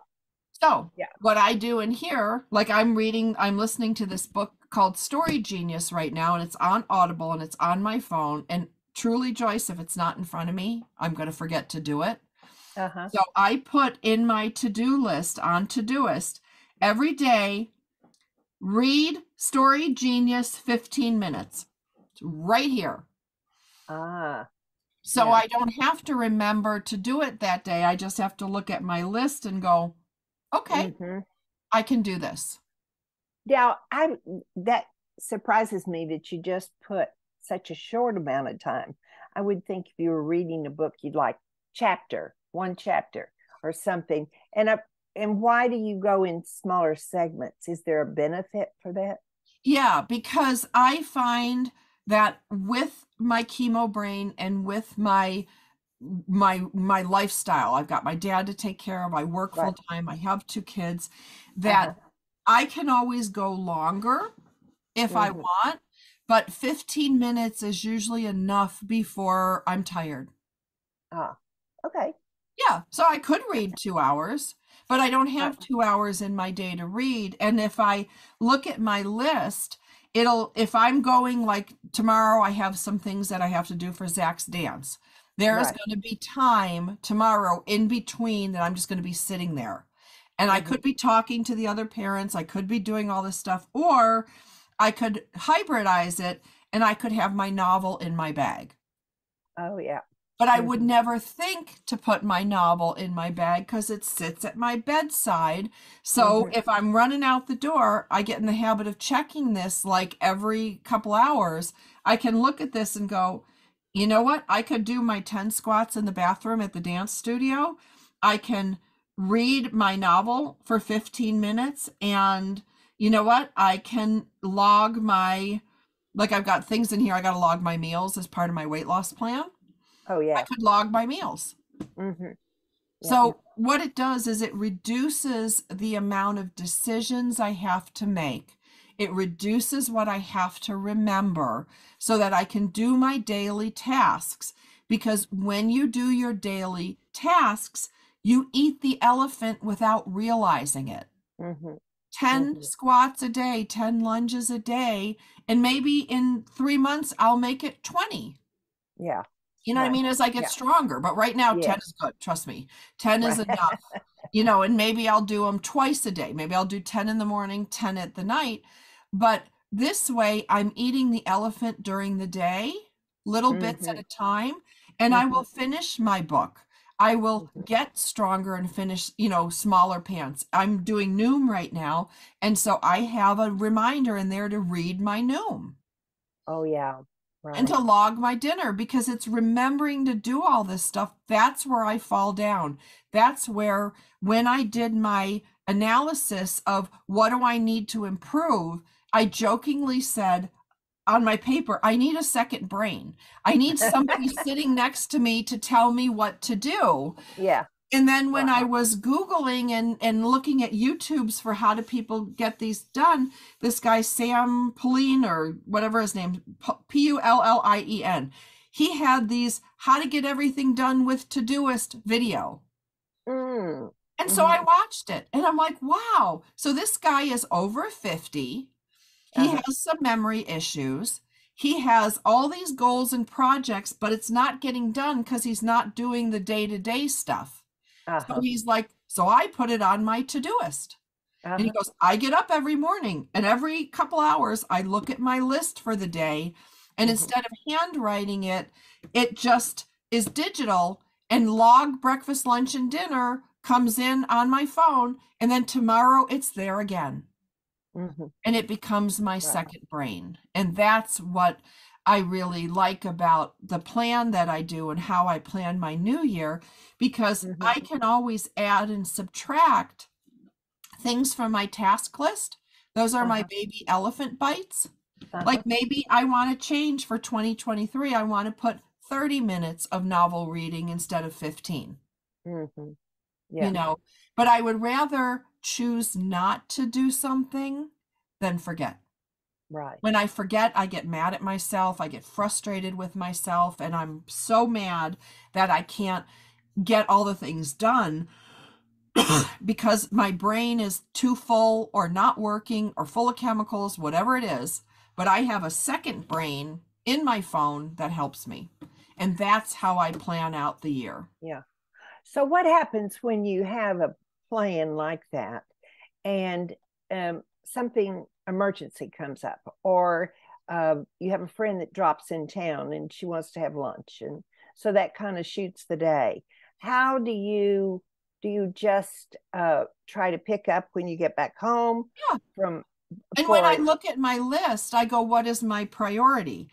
So yeah. what I do in here, like I'm listening to this book called Story Genius right now, and it's on Audible and it's on my phone. And truly, Joyce, if it's not in front of me, I'm going to forget to do it. Uh-huh. So I put in my to-do list on Todoist every day, read Story Genius 15 minutes. It's right here. So yeah. I don't have to remember to do it that day. I just have to look at my list and go, okay, I can do this. Now, that surprises me that you just put such a short amount of time. I would think if you were reading a book, you'd like one chapter or something. And why do you go in smaller segments? Is there a benefit for that? Yeah, because I find that with my chemo brain and with my lifestyle, I've got my dad to take care of, I work full time, I have 2 kids, that I can always go longer if I want, but 15 minutes is usually enough before I'm tired. Okay. Yeah, so I could read 2 hours, but I don't have 2 hours in my day to read. And if I look at my list, if I'm going like tomorrow, I have some things that I have to do for Zach's dance. There is Right. going to be time tomorrow in between that I'm just going to be sitting there. And I could be talking to the other parents. I could be doing all this stuff, or I could hybridize it and I could have my novel in my bag. Oh, yeah. But I would never think to put my novel in my bag because it sits at my bedside. So if I'm running out the door, I get in the habit of checking this like every couple hours. I can look at this and go, you know what? I could do my 10 squats in the bathroom at the dance studio. I can read my novel for 15 minutes. And you know what? I can log like I've got things in here. I got to log my meals as part of my weight loss plan. Oh, I yeah. could log my meals. Yeah. So what it does is it reduces the amount of decisions I have to make. It reduces what I have to remember so that I can do my daily tasks. Because when you do your daily tasks, you eat the elephant without realizing it. 10 squats a day, 10 lunges a day, and maybe in 3 months, I'll make it 20. Yeah. You know what I mean? As I get stronger. But right now, 10 is good. Trust me. 10 is enough. And maybe I'll do them twice a day. Maybe I'll do 10 in the morning, 10 at the night. But this way, I'm eating the elephant during the day, little bits at a time, and I will finish my book. I will get stronger and finish, smaller pants. I'm doing Noom right now. And so I have a reminder in there to read my Noom. Oh, yeah. Right. And to log my dinner, because it's remembering to do all this stuff. That's where I fall down. That's where, when I did my analysis of what do I need to improve, I jokingly said on my paper, I need a second brain. I need somebody sitting next to me to tell me what to do. Yeah. And then when I was Googling and looking at YouTubes for how do people get these done, this guy, Sam Pullin, or whatever his name, Pullien, he had these how to get everything done with Todoist video. And so I watched it and I'm like, wow. So this guy is over 50. He has some memory issues. He has all these goals and projects, but it's not getting done because he's not doing the day-to-day stuff. So he's like, so I put it on my Todoist. And he goes, I get up every morning and every couple hours I look at my list for the day. And instead of handwriting it, it just is digital, and log breakfast, lunch, and dinner comes in on my phone. And then tomorrow it's there again. And it becomes my second brain. And that's what I really like about the plan that I do and how I plan my new year, because I can always add and subtract things from my task list. Those are my baby elephant bites. Like maybe I want to change for 2023. I want to put 30 minutes of novel reading instead of 15. But I would rather choose not to do something than forget. Right. When I forget, I get mad at myself. I get frustrated with myself, and I'm so mad that I can't get all the things done because my brain is too full or not working or full of chemicals, whatever it is. But I have a second brain in my phone that helps me. And that's how I plan out the year. Yeah. So what happens when you have a plan like that and something emergency comes up, or you have a friend that drops in town and she wants to have lunch, and so that kind of shoots the day? How do you just try to pick up when you get back home? When I look at my list, I go, what is my priority?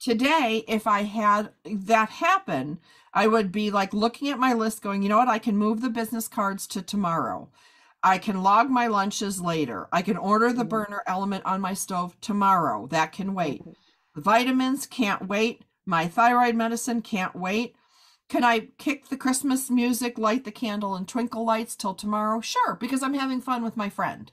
Today, if I had that happen, I would be like looking at my list going, you know what, I can move the business cards to tomorrow. I can log my lunches later. I can order the burner element on my stove tomorrow. That can wait. The vitamins can't wait. My thyroid medicine can't wait. Can I kick the Christmas music, light the candle, and twinkle lights till tomorrow? Sure, because I'm having fun with my friend.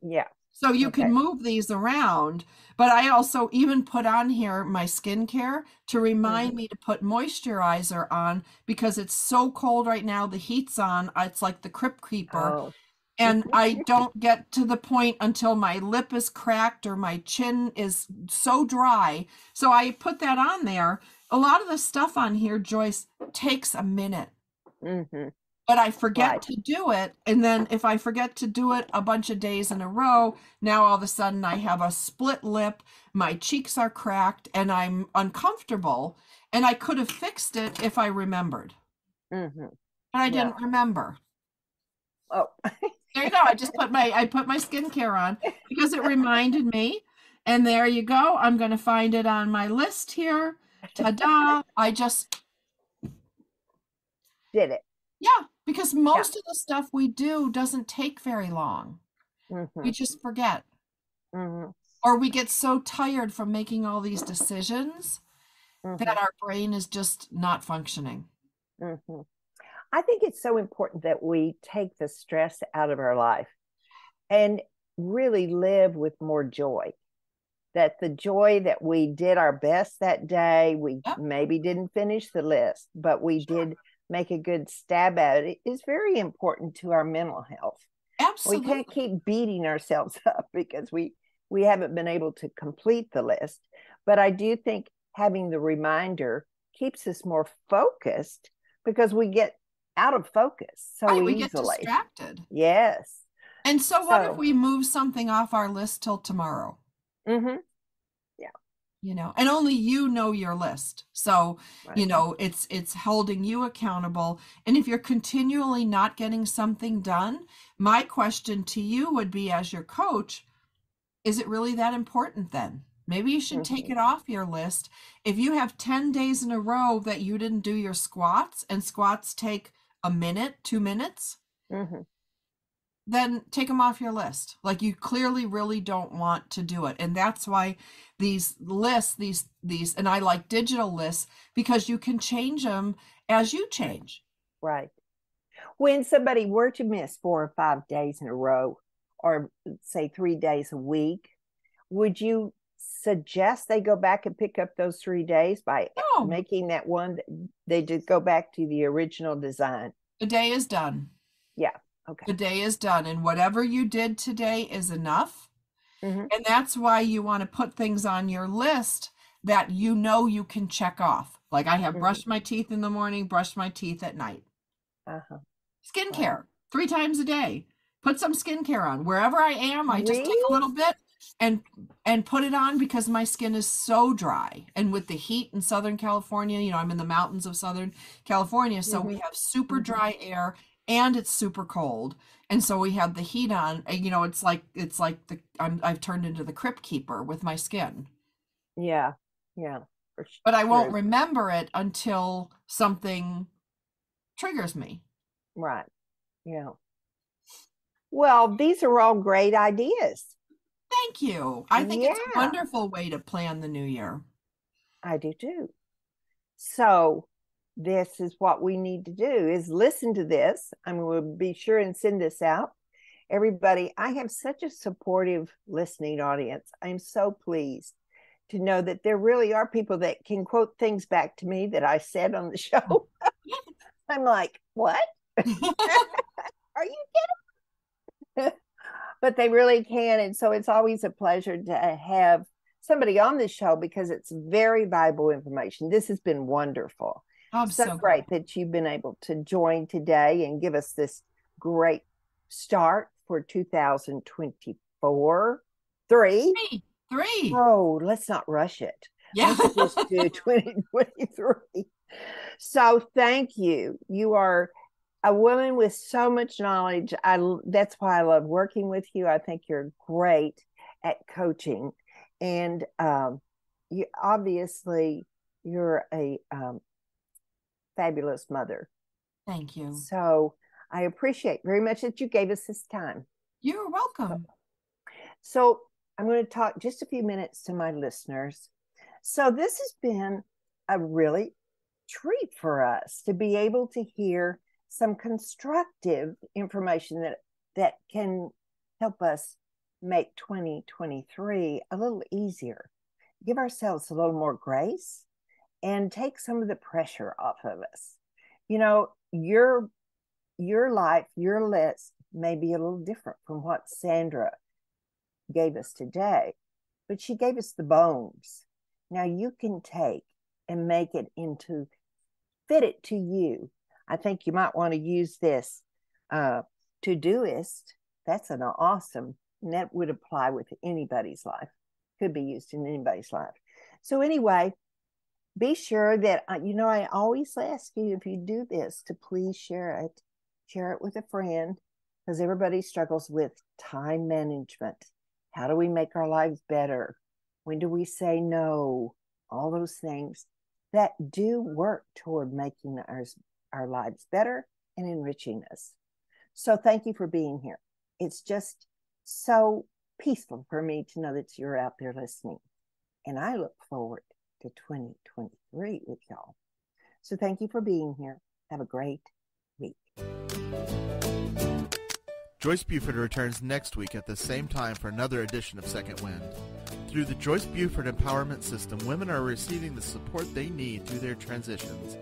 Yeah. So you can move these around, but I also even put on here my skincare to remind me to put moisturizer on because it's so cold right now. The heat's on. It's like the Crypt Keeper. and I don't get to the point until my lip is cracked or my chin is so dry. So I put that on there. A lot of the stuff on here, Joyce, takes a minute. Mm-hmm. But I forget Right. to do it. And then if I forget to do it a bunch of days in a row, now all of a sudden I have a split lip, my cheeks are cracked, and I'm uncomfortable. And I could have fixed it if I remembered. Mm-hmm. But I Yeah. didn't remember. Oh, There you go. I put my skincare on because it reminded me. And there you go. I'm going to find it on my list here. Ta-da. I just, did it. yeah, because Yeah. most of the stuff we do doesn't take very long. Mm-hmm. We just forget. Mm-hmm. Or we get so tired from making all these decisions Mm-hmm. that our brain is just not functioning. Mm-hmm. I think it's so important that we take the stress out of our life and really live with more joy. That the joy that we did our best that day, we Yep, maybe didn't finish the list, but we sure. did make a good stab at it, is very important to our mental health. We can't Absolutely. keep beating ourselves up because we haven't been able to complete the list. But I do think having the reminder keeps us more focused because we get out of focus so Right, we get easily. distracted. Yes. And so what if So, we move something off our list till tomorrow? mm-hmm, yeah, And only you know your list. So, right. it's holding you accountable. And if you're continually not getting something done, my question to you would be as your coach, is it really that important then? Maybe you should take Mm-hmm, it off your list. If you have 10 days in a row that you didn't do your squats and squats take a minute, 2 minutes, mm-hmm, then take them off your list. Like you clearly really don't want to do it. And that's why these lists, these, and I like digital lists because you can change them as you right, change. right. When somebody were to miss 4 or 5 days in a row, or say 3 days a week, would you suggest they go back and pick up those 3 days by No, making that one they just go back to the original design? the day is done. Yeah. Okay. The day is done. And whatever you did today is enough. Mm-hmm. And that's why you want to put things on your list that you can check off. Like I have Mm-hmm. brushed my teeth in the morning, brushed my teeth at night. Uh-huh. Right. Skincare 3 times a day. Put some skincare on. Wherever I am, I just take a Really? little bit and put it on because my skin is so dry. And with the heat in Southern California, I'm in the mountains of Southern California, so we Mm-hmm. have super Mm-hmm. dry air and it's super cold. And so we have the heat on. It's like I've turned into the crypt keeper with my skin. Yeah. Yeah. But I won't True. remember it until something triggers me. Right. Yeah. Well, these are all great ideas. Thank you. I think it's a Yeah, wonderful way to plan the new year. I do too. So this is what we need to do is listen to this. I'm going to be sure and send this out. Everybody, I have such a supportive listening audience. I'm so pleased to know that there really are people that can quote things back to me that I said on the show. I'm like, what? Are you kidding? But they really can. And so it's always a pleasure to have somebody on the show because it's very valuable information. This has been wonderful. I'm So so great glad. that you've been able to join today and give us this great start for 2024. Three. Three, three. Oh, let's not rush it. Yeah. Let's just do 2023. So thank you. You are a woman with so much knowledge. That's why I love working with you. I think you're great at coaching, and you obviously you're a fabulous mother. Thank you. So I appreciate very much that you gave us this time. You're welcome. So I'm going to talk just a few minutes to my listeners. So this has been a really treat for us to be able to hear some constructive information that can help us make 2023 a little easier, give ourselves a little more grace, and take some of the pressure off of us. You know, your life, your list may be a little different from what Sandra gave us today, but she gave us the bones. Now you can take and make it into, fit it to you. I think you might want to use this Todoist. That's an awesome, and that would apply with anybody's life. Could be used in anybody's life. So anyway, be sure that, I always ask you, if you do this, to please share it. Share it with a friend, because everybody struggles with time management. How do we make our lives better? When do we say no? All those things that do work toward making our lives better and enriching us. So thank you for being here. It's just so peaceful for me to know that you're out there listening. And I look forward to 2023 with y'all. So thank you for being here. Have a great week. Joyce Buford returns next week at the same time for another edition of Second Wind. Through the Joyce Buford Empowerment System, women are receiving the support they need through their transitions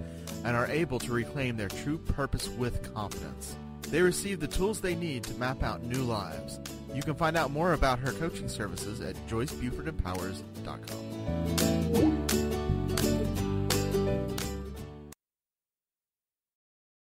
and are able to reclaim their true purpose with confidence. They receive the tools they need to map out new lives. You can find out more about her coaching services at joycebufordempowers.com.